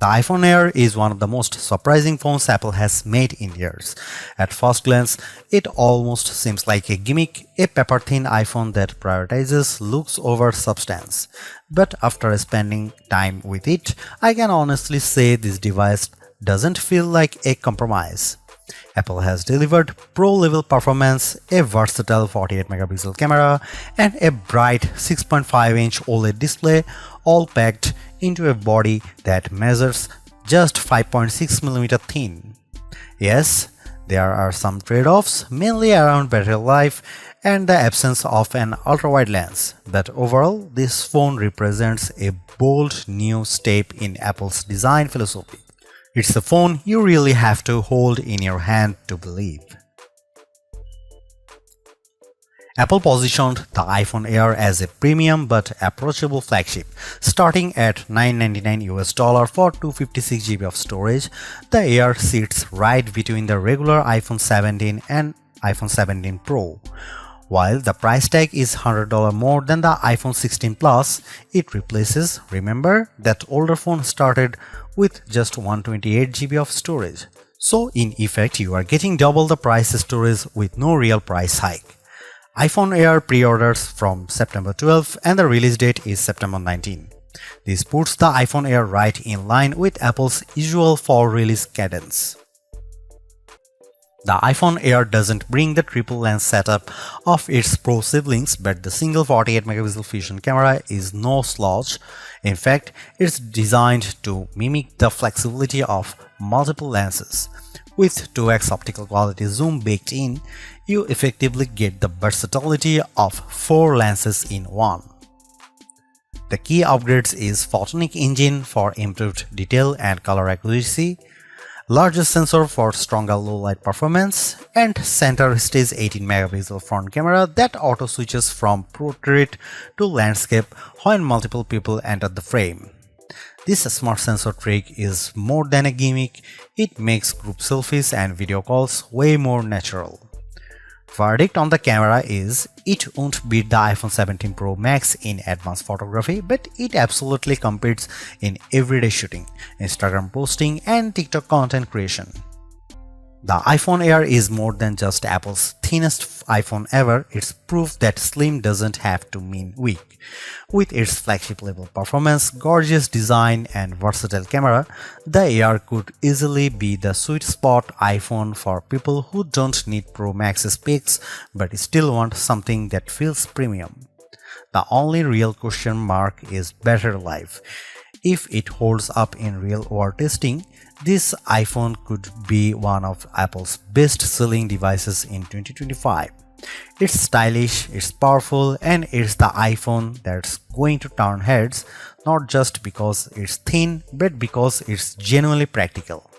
The iPhone Air is one of the most surprising phones Apple has made in years. At first glance, it almost seems like a gimmick, a paper-thin iPhone that prioritizes looks over substance. But after spending time with it, I can honestly say this device doesn't feel like a compromise. Apple has delivered pro-level performance, a versatile 48-megapixel camera, and a bright 6.5-inch OLED display, all packed into a body that measures just 5.6mm thin. Yes, there are some trade-offs, mainly around battery life and the absence of an ultra-wide lens, but overall, this phone represents a bold new step in Apple's design philosophy. It's a phone you really have to hold in your hand to believe. Apple positioned the iPhone Air as a premium but approachable flagship. Starting at $999 for 256GB of storage, the Air sits right between the regular iPhone 17 and iPhone 17 Pro. While the price tag is $100 more than the iPhone 16 Plus, it replaces, remember, that older phone started with just 128GB of storage. So in effect, you are getting double the price storage with no real price hike. iPhone Air pre-orders from September 12 and the release date is September 19. This puts the iPhone Air right in line with Apple's usual fall release cadence. The iPhone Air doesn't bring the triple lens setup of its Pro siblings, but the single 48-megapixel fusion camera is no slouch. In fact, it's designed to mimic the flexibility of multiple lenses. With 2x optical quality zoom baked in, you effectively get the versatility of 4 lenses in one. The key upgrades is Photonic Engine for improved detail and color accuracy, larger sensor for stronger low light performance, and center stage 18-megapixel front camera that auto switches from portrait to landscape when multiple people enter the frame. This smart sensor trick is more than a gimmick, it makes group selfies and video calls way more natural. Verdict on the camera is, it won't beat the iPhone 17 Pro Max in advanced photography, but it absolutely competes in everyday shooting, Instagram posting, and TikTok content creation. The iPhone Air is more than just Apple's thinnest iPhone ever, it's proof that slim doesn't have to mean weak. With its flagship level performance, gorgeous design, and versatile camera, the Air could easily be the sweet spot iPhone for people who don't need Pro Max specs but still want something that feels premium. The only real question mark is battery life. If it holds up in real-world testing, this iPhone could be one of Apple's best-selling devices in 2025. It's stylish, it's powerful, and it's the iPhone that's going to turn heads, not just because it's thin, but because it's genuinely practical.